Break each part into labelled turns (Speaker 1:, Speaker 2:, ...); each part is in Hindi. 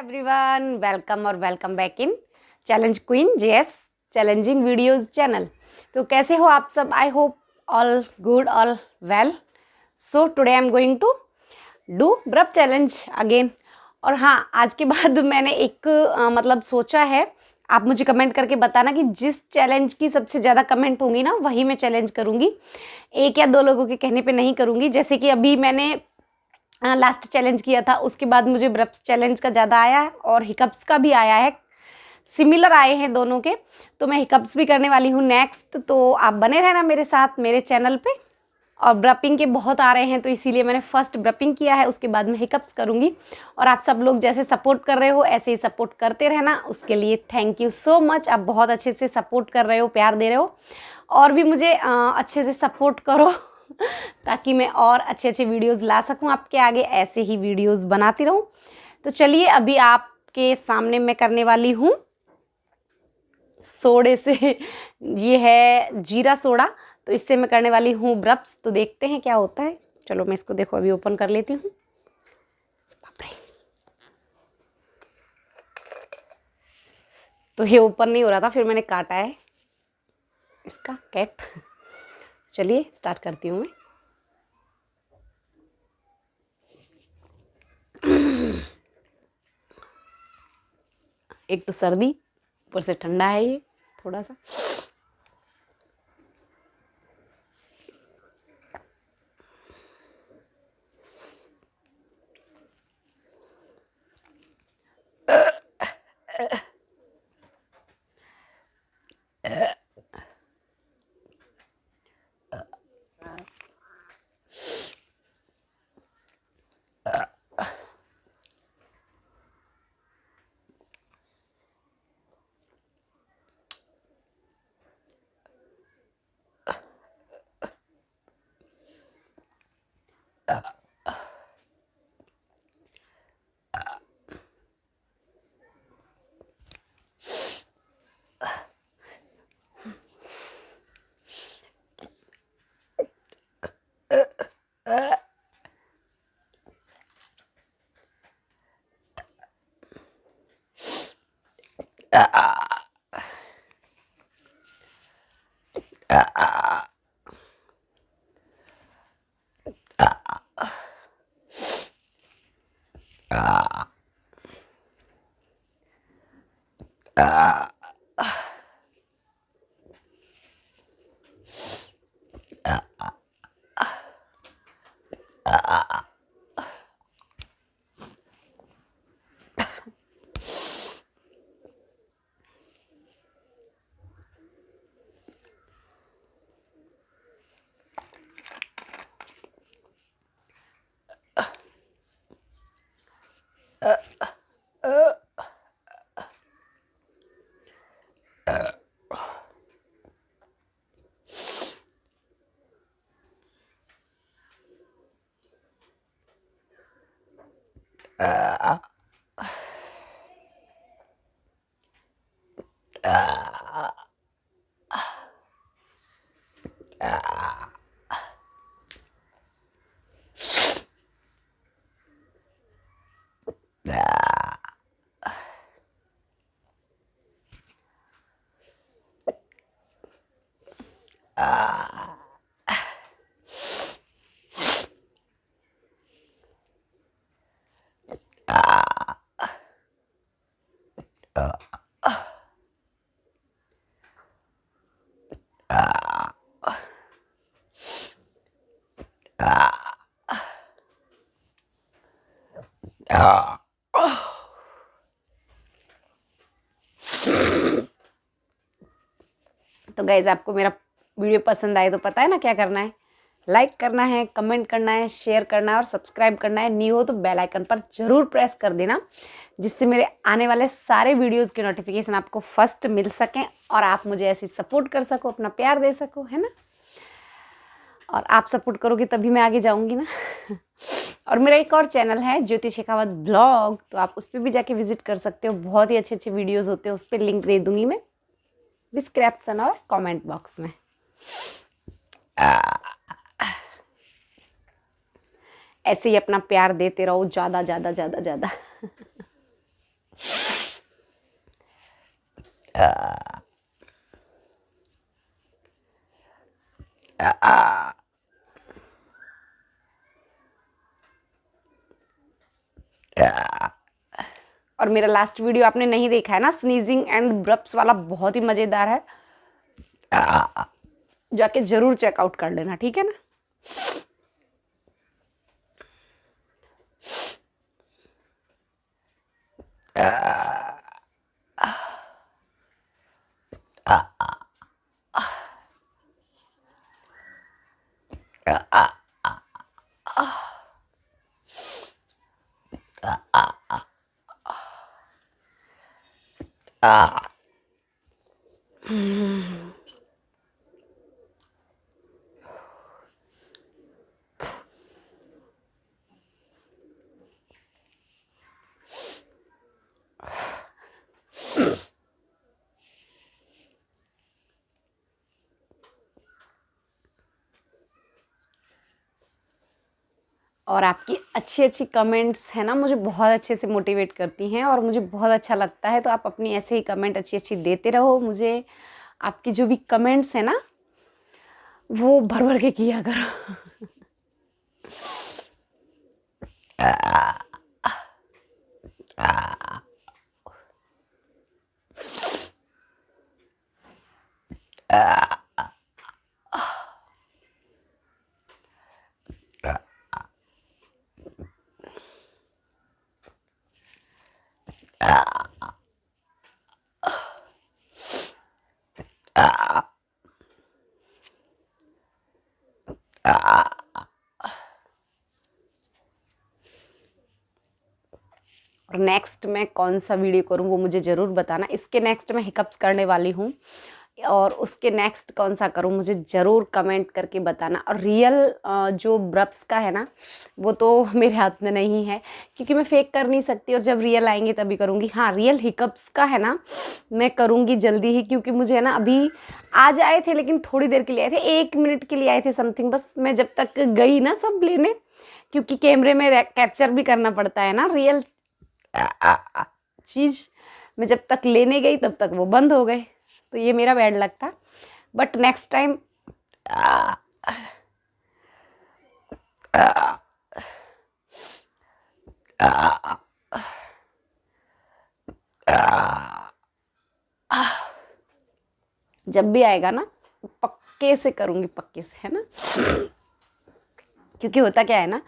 Speaker 1: एवरीवन, वेलकम और welcome back in challenge queen JS challenging videos channel. तो कैसे हो आप सब? I hope all good, all well. So today I am going to do burp challenge again. और हाँ, आज के बाद मैंने एक मतलब सोचा है, आप मुझे कमेंट करके बताना कि जिस चैलेंज की सबसे ज़्यादा कमेंट होंगी ना, वही मैं चैलेंज करूँगी। एक या दो लोगों के कहने पे नहीं करूँगी। जैसे कि अभी मैंने लास्ट चैलेंज किया था, उसके बाद मुझे ब्रप्स चैलेंज का ज़्यादा आया है और हिकअप्स का भी आया है, सिमिलर आए हैं दोनों के। तो मैं हिकअप्स भी करने वाली हूँ नेक्स्ट, तो आप बने रहना मेरे साथ मेरे चैनल पे। और ब्रपिंग के बहुत आ रहे हैं, तो इसीलिए मैंने फर्स्ट ब्रपिंग किया है, उसके बाद मैं हिकअप्स करूँगी। और आप सब लोग जैसे सपोर्ट कर रहे हो ऐसे ही सपोर्ट करते रहना, उसके लिए थैंक यू सो मच। आप बहुत अच्छे से सपोर्ट कर रहे हो, प्यार दे रहे हो, और भी मुझे अच्छे से सपोर्ट करो ताकि मैं और अच्छे अच्छे वीडियोस ला सकूं आपके आगे, ऐसे ही वीडियोस बनाती रहूं। तो चलिए, अभी आपके सामने मैं करने वाली हूं सोडे से ये है जीरा सोडा, तो इससे मैं करने वाली हूँ ब्रप्स। तो देखते हैं क्या होता है। चलो मैं इसको देखो अभी ओपन कर लेती हूँ। बाप रे, तो ये ओपन नहीं हो रहा था, फिर मैंने काटा है इसका कैप। चलिए स्टार्ट करती हूँ मैं। एक तो सर्दी, ऊपर से ठंडा है ये थोड़ा सा। तो गाइज, आपको मेरा वीडियो पसंद आए तो पता है ना क्या करना है। लाइक करना है, कमेंट करना है, शेयर करना है और सब्सक्राइब करना है। न्यू हो तो बेल आइकन पर जरूर प्रेस कर देना, जिससे मेरे आने वाले सारे वीडियोस के नोटिफिकेशन आपको फर्स्ट मिल सकें और आप मुझे ऐसे सपोर्ट कर सको, अपना प्यार दे सको, है ना। और आप सपोर्ट करोगे तभी मैं आगे जाऊंगी ना। और मेरा एक और चैनल है ज्योति शेखावत ब्लॉग, तो आप उस पर भी जाके विजिट कर सकते हो। बहुत ही अच्छे अच्छे वीडियोस होते हैं, उस पर लिंक दे दूंगी मैं डिस्क्रिप्शन और कमेंट बॉक्स में। ऐसे ही अपना प्यार देते रहो, ज़्यादा ज़्यादा ज़्यादा ज़्यादा। और मेरा लास्ट वीडियो आपने नहीं देखा है ना, स्नीजिंग एंड ब्रप्स वाला, बहुत ही मज़ेदार है, जाके ज़रूर चेकआउट कर लेना, ठीक है ना। और आपकी अच्छी अच्छी कमेंट्स है ना, मुझे बहुत अच्छे से मोटिवेट करती हैं और मुझे बहुत अच्छा लगता है। तो आप अपनी ऐसे ही कमेंट अच्छी अच्छी देते रहो मुझे। आपकी जो भी कमेंट्स है ना, वो भर भर के किया करो। और नेक्स्ट मैं कौन सा वीडियो करूँ वो मुझे ज़रूर बताना। इसके नेक्स्ट मैं हिकअप्स करने वाली हूँ, और उसके नेक्स्ट कौन सा करूँ मुझे ज़रूर कमेंट करके बताना। और रियल जो ब्रप्स का है ना, वो तो मेरे हाथ में नहीं है, क्योंकि मैं फेक कर नहीं सकती, और जब रियल आएंगे तभी करूँगी। हाँ, रियल हिकअप्स का है ना, मैं करूँगी जल्दी ही, क्योंकि मुझे है ना, अभी आज आए थे लेकिन थोड़ी देर के लिए आए थे, 1 मिनट के लिए आए थे समथिंग। बस मैं जब तक गई ना सब लेने, क्योंकि कैमरे में कैप्चर भी करना पड़ता है ना रियल चीज़, मैं जब तक लेने गई तब तक वो बंद हो गए। तो ये मेरा बैड लक था, बट नेक्स्ट टाइम जब भी आएगा ना, पक्के से करूँगी, पक्के से, है ना। क्योंकि होता क्या है ना,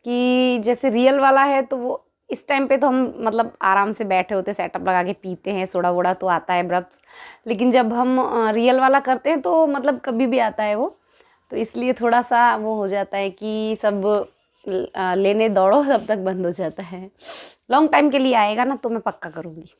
Speaker 1: कि जैसे रियल वाला है तो वो इस टाइम पे तो हम मतलब आराम से बैठे होते, सेटअप लगा के पीते हैं, सोडा वोडा तो आता है ब्रप्स। लेकिन जब हम रियल वाला करते हैं तो मतलब कभी भी आता है वो, तो इसलिए थोड़ा सा वो हो जाता है कि सब लेने दौड़ो तब तक बंद हो जाता है। लॉन्ग टाइम के लिए आएगा ना तो मैं पक्का करूँगी।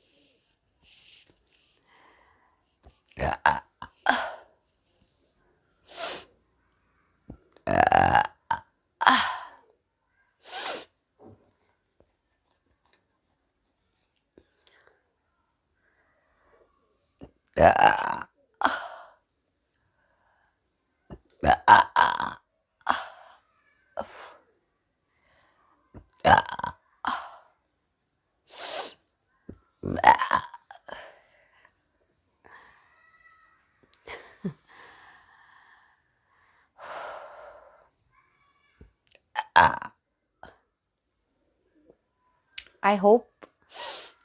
Speaker 1: I hope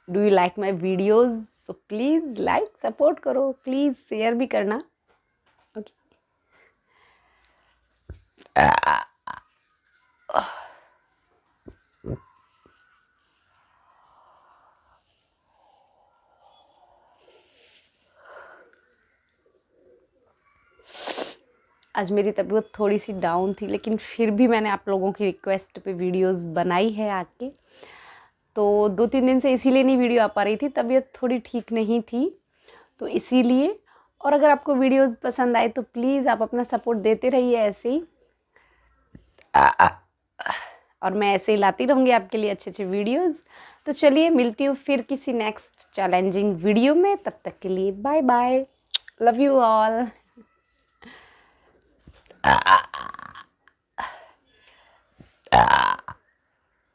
Speaker 1: do you like my videos, so please like support करो, प्लीज़ शेयर भी करना, ओके। आज मेरी तबीयत थोड़ी सी डाउन थी, लेकिन फिर भी मैंने आप लोगों की रिक्वेस्ट पे वीडियोस बनाई है आके। तो 2-3 दिन से इसीलिए नहीं वीडियो आ पा रही थी, तबीयत थोड़ी ठीक नहीं थी, तो इसीलिए। और अगर आपको वीडियोस पसंद आए तो प्लीज़ आप अपना सपोर्ट देते रहिए ऐसे ही, और मैं ऐसे ही लाती रहूँगी आपके लिए अच्छे अच्छे वीडियोस। तो चलिए, मिलती हूँ फिर किसी नेक्स्ट चैलेंजिंग वीडियो में। तब तक के लिए bye bye, love you all.